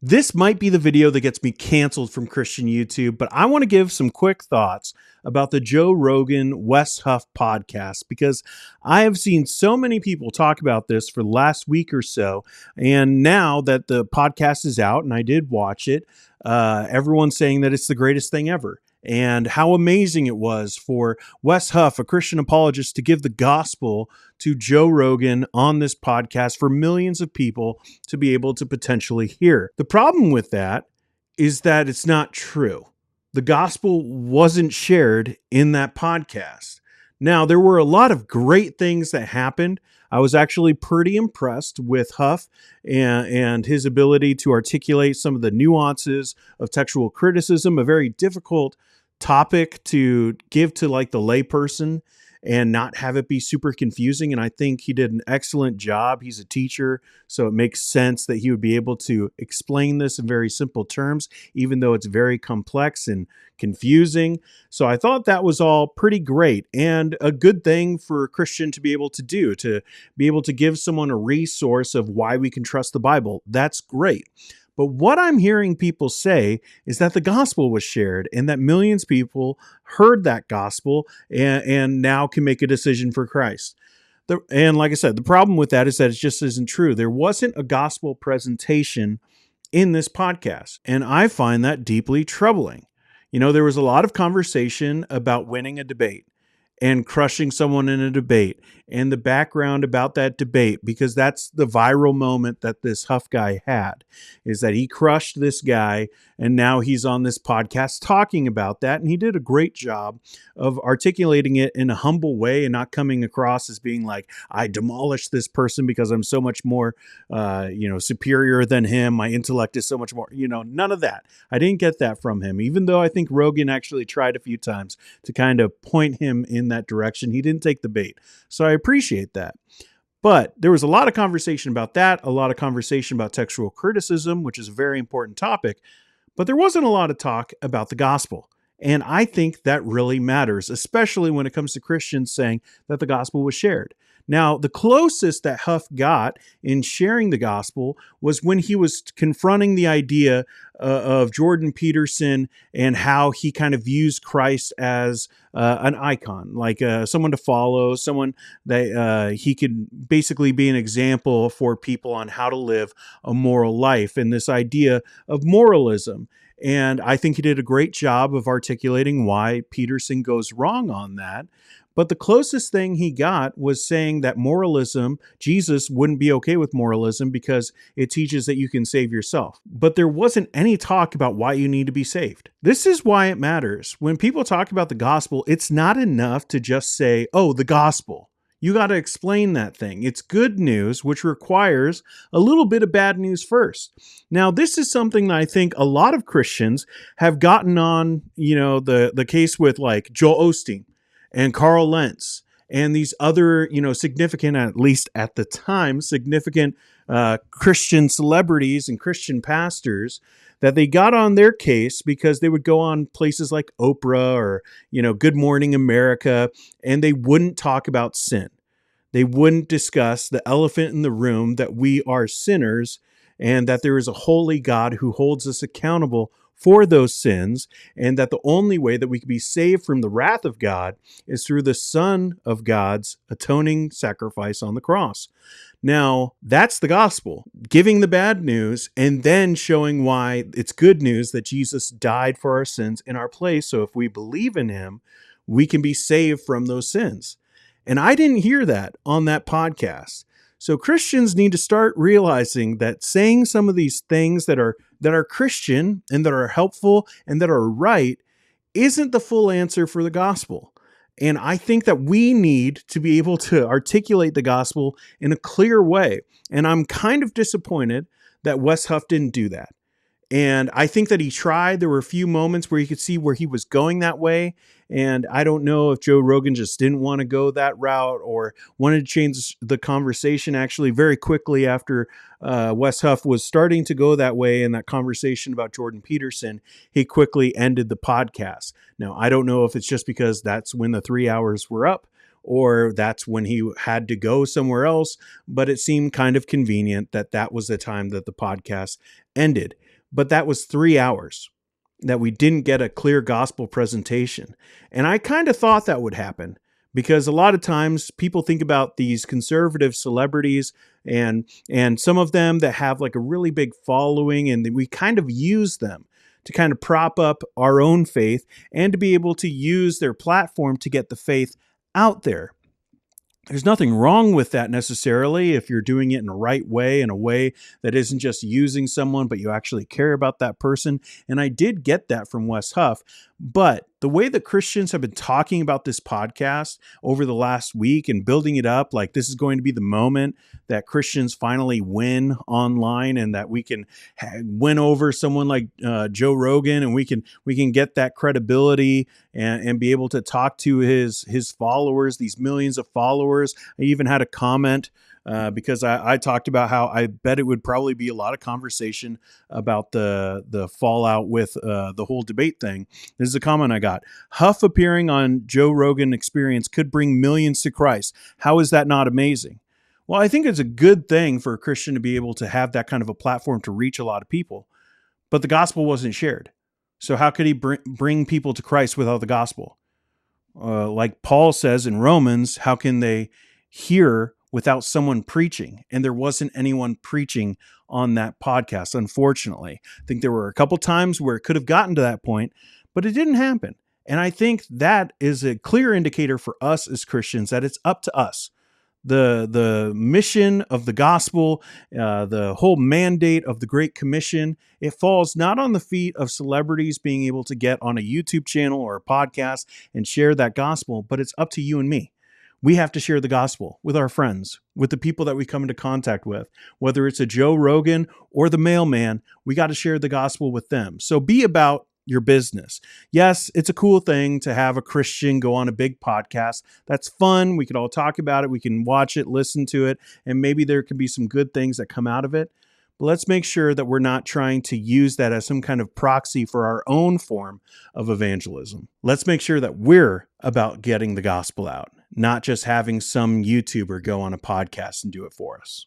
This might be the video that gets me canceled from Christian YouTube, but I want to give some quick thoughts about the Joe Rogan Wes Huff podcast because I have seen so many people talk about this for the last week or so. And now that the podcast is out and I did watch it, everyone's saying that it's the greatest thing ever. And how amazing it was for Wes Huff, a Christian apologist, to give the gospel to Joe Rogan on this podcast for millions of people to be able to potentially hear. The problem with that is that it's not true. The gospel wasn't shared in that podcast. Now, there were a lot of great things that happened. I was actually pretty impressed with Huff and his ability to articulate some of the nuances of textual criticism, a very difficult topic to give to like the layperson and not have it be super confusing. And I think he did an excellent job. He's a teacher, so it makes sense that he would be able to explain this in very simple terms, even though it's very complex and confusing. So I thought that was all pretty great and a good thing for a Christian to be able to do, to be able to give someone a resource of why we can trust the Bible. That's great. But what I'm hearing people say is that the gospel was shared and that millions of people heard that gospel and now can make a decision for Christ. And like I said, the problem with that is that it just isn't true. There wasn't a gospel presentation in this podcast, and I find that deeply troubling. You know, there was a lot of conversation about winning a debate and crushing someone in a debate and the background about that debate, because that's the viral moment that this Huff guy had, is that he crushed this guy and now he's on this podcast talking about that. And he did a great job of articulating it in a humble way and not coming across as being like, I demolished this person because I'm so much more, superior than him. My intellect is so much more, none of that. I didn't get that from him, even though I think Rogan actually tried a few times to kind of point him in that direction. He didn't take the bait. So I appreciate that. But there was a lot of conversation about that, a lot of conversation about textual criticism, which is a very important topic, but there wasn't a lot of talk about the gospel. And I think that really matters, especially when it comes to Christians saying that the gospel was shared. Now, the closest that Huff got in sharing the gospel was when he was confronting the idea of Jordan Peterson and how he kind of views Christ as an icon, like someone to follow, someone that he could basically be an example for people on how to live a moral life, and this idea of moralism. And I think he did a great job of articulating why Peterson goes wrong on that. But the closest thing he got was saying that moralism, Jesus wouldn't be okay with moralism because it teaches that you can save yourself. But there wasn't any talk about why you need to be saved. This is why it matters. When people talk about the gospel, it's not enough to just say, oh, the gospel. You got to explain that thing. It's good news, which requires a little bit of bad news first. Now, this is something that I think a lot of Christians have gotten on, the case with like Joel Osteen and Carl Lentz and these other, significant, at least at the time, significant Christian celebrities and Christian pastors, that they got on their case because they would go on places like Oprah or, Good Morning America, and they wouldn't talk about sin. They wouldn't discuss the elephant in the room, that we are sinners and that there is a holy God who holds us accountable for those sins, and that the only way that we can be saved from the wrath of God is through the Son of God's atoning sacrifice on the cross. Now, that's the gospel, giving the bad news and then showing why it's good news that Jesus died for our sins in our place. So if we believe in him, we can be saved from those sins. And I didn't hear that on that podcast. So Christians need to start realizing that saying some of these things that are Christian and that are helpful and that are right isn't the full answer for the gospel. And I think that we need to be able to articulate the gospel in a clear way. And I'm kind of disappointed that Wes Huff didn't do that. And I think that he tried. There were a few moments where you could see where he was going that way. And I don't know if Joe Rogan just didn't want to go that route or wanted to change the conversation actually very quickly after Wes Huff was starting to go that way in that conversation about Jordan Peterson. He quickly ended the podcast. Now, I don't know if it's just because that's when the 3 hours were up, or that's when he had to go somewhere else, but it seemed kind of convenient that that was the time that the podcast ended. but that was 3 hours that we didn't get a clear gospel presentation. And I kind of thought that would happen because a lot of times people think about these conservative celebrities and some of them that have like a really big following, and we kind of use them to kind of prop up our own faith and to be able to use their platform to get the faith out there. There's nothing wrong with that necessarily if you're doing it in the right way, in a way that isn't just using someone, but you actually care about that person. And I did get that from Wes Huff. But the way that Christians have been talking about this podcast over the last week and building it up, like this is going to be the moment that Christians finally win online and that we can win over someone like Joe Rogan, and we can get that credibility and be able to talk to his followers, these millions of followers. I even had a comment because I talked about how I bet it would probably be a lot of conversation about the fallout with the whole debate thing. This is a comment I got. Huff appearing on Joe Rogan Experience could bring millions to Christ. How is that not amazing? Well, I think it's a good thing for a Christian to be able to have that kind of a platform to reach a lot of people. But the gospel wasn't shared. So how could he bring people to Christ without the gospel? Like Paul says in Romans, how can they hear without someone preaching? And there wasn't anyone preaching on that podcast, unfortunately. I think there were a couple times where it could have gotten to that point, but it didn't happen. And I think that is a clear indicator for us as Christians that it's up to us. The mission of the gospel, the whole mandate of the Great Commission, it falls not on the feet of celebrities being able to get on a YouTube channel or a podcast and share that gospel, but it's up to you and me. We have to share the gospel with our friends, with the people that we come into contact with. Whether it's a Joe Rogan or the mailman, we got to share the gospel with them. So be about your business. Yes, it's a cool thing to have a Christian go on a big podcast. That's fun. We could all talk about it. We can watch it, listen to it, and maybe there can be some good things that come out of it. But let's make sure that we're not trying to use that as some kind of proxy for our own form of evangelism. Let's make sure that we're about getting the gospel out, not just having some YouTuber go on a podcast and do it for us.